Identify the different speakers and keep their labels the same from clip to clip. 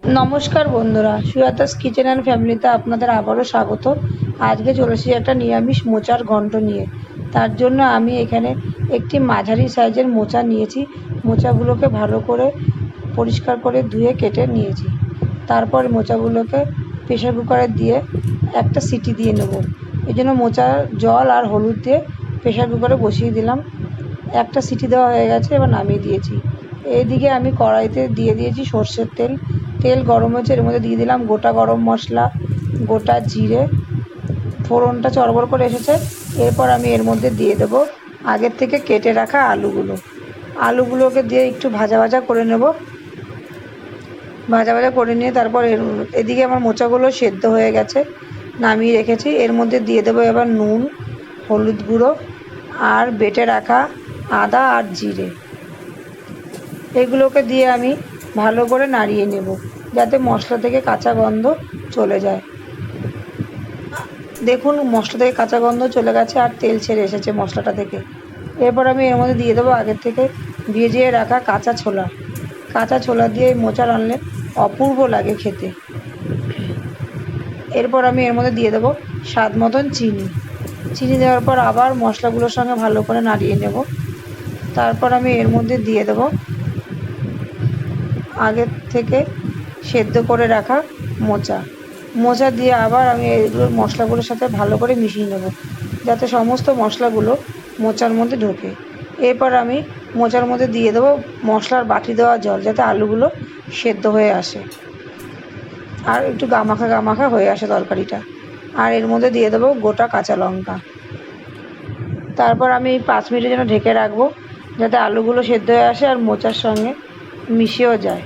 Speaker 1: নমস্কার বন্ধুরা, Sujata's kitchen and ফ্যামিলিতে আপনাদের আবারও স্বাগত। আজকে চলে এসেছি একটা নিরামিষ মোচার ঘন্ট নিয়ে। তার জন্য আমি এখানে একটি মাঝারি সাইজের মোচা নিয়েছি। মোচাগুলোকে ভালো করে পরিষ্কার করে ধুয়ে কেটে নিয়েছি। তারপর মোচাগুলোকে প্রেশার কুকারে দিয়ে একটা সিটি দিয়ে নেব। এই জন্য মোচা জল আর হলুদ দিয়ে প্রেশার কুকারে বসিয়ে দিলাম। একটা সিটি দেওয়া হয়ে গেছে, এবার নামিয়ে দিয়েছি। এইদিকে আমি কড়াইতে দিয়ে দিয়েছি সর্ষের তেল। তেল গরম হয়েছে, এর মধ্যে দিয়ে দিলাম গোটা গরম মশলা, গোটা জিরে। ফোড়নটা চড়বড় করে এসেছে। এরপর আমি এর মধ্যে দিয়ে দেবো আগের থেকে কেটে রাখা আলুগুলোকে দিয়ে একটু ভাজা ভাজা করে নেব। ভাজা ভাজা করে নিয়ে তারপর এদিকে আমার মোচাগুলো সেদ্ধ হয়ে গেছে, নামিয়ে রেখেছি। এর মধ্যে দিয়ে দেবো এবার নুন, হলুদ গুঁড়ো আর বেটে রাখা আদা আর জিরে। এগুলোকে দিয়ে আমি ভালো করে নাড়িয়ে নেব, যাতে মশলা থেকে কাঁচা গন্ধ চলে যায়। দেখুন, মশলা থেকে কাঁচা গন্ধ চলে গেছে আর তেল ছেড়ে এসেছে মশলাটা থেকে। এরপর আমি এর মধ্যে দিয়ে দেবো আগের থেকে ভিজিয়ে রাখা কাঁচা ছোলা দিয়ে মোচা রান্নলে অপূর্ব লাগে খেতে। এরপর আমি এর মধ্যে দিয়ে দেবো স্বাদ মতন চিনি দেওয়ার পর আবার মশলাগুলোর সঙ্গে ভালো করে নাড়িয়ে নেব। তারপর আমি এর মধ্যে দিয়ে দেবো আগের থেকে সেদ্ধ করে রাখা মোচা দিয়ে আবার আমি এগুলো মশলাগুলোর সাথে ভালো করে মিশিয়ে নেব, যাতে সমস্ত মশলাগুলো মোচার মধ্যে ঢোকে। এরপর আমি মোচার মধ্যে দিয়ে দেবো মশলার বাটি দেওয়া জল, যাতে আলুগুলো সেদ্ধ হয়ে আসে আর একটু গামাখা হয়ে আসে তরকারিটা। আর এর মধ্যে দিয়ে দেবো গোটা কাঁচা লঙ্কা। তারপর আমি 5 মিনিটের জন্য ঢেকে রাখবো, যাতে আলুগুলো সেদ্ধ হয়ে আসে আর মোচার সঙ্গে মিশেও যায়।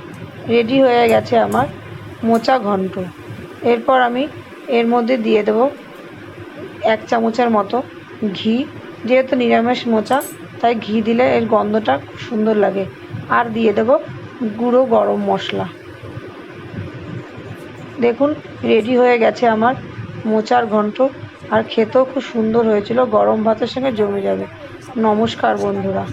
Speaker 1: রেডি হয়ে গেছে আমার মোচা ঘন্ট। এরপর আমি এর মধ্যে দিয়ে দেবো 1 চামচের মতো ঘি। যেহেতু নিরামিষ মোচা, তাই ঘি দিলে এর গন্ধটা খুব সুন্দর লাগে। আর দিয়ে দেবো গুঁড়ো গরম মশলা। দেখুন, রেডি হয়ে গেছে আমার মোচার ঘন্ট। আর খেতেও খুব সুন্দর হয়েছিল, গরম ভাতের সঙ্গে জমে যাবে। নমস্কার বন্ধুরা।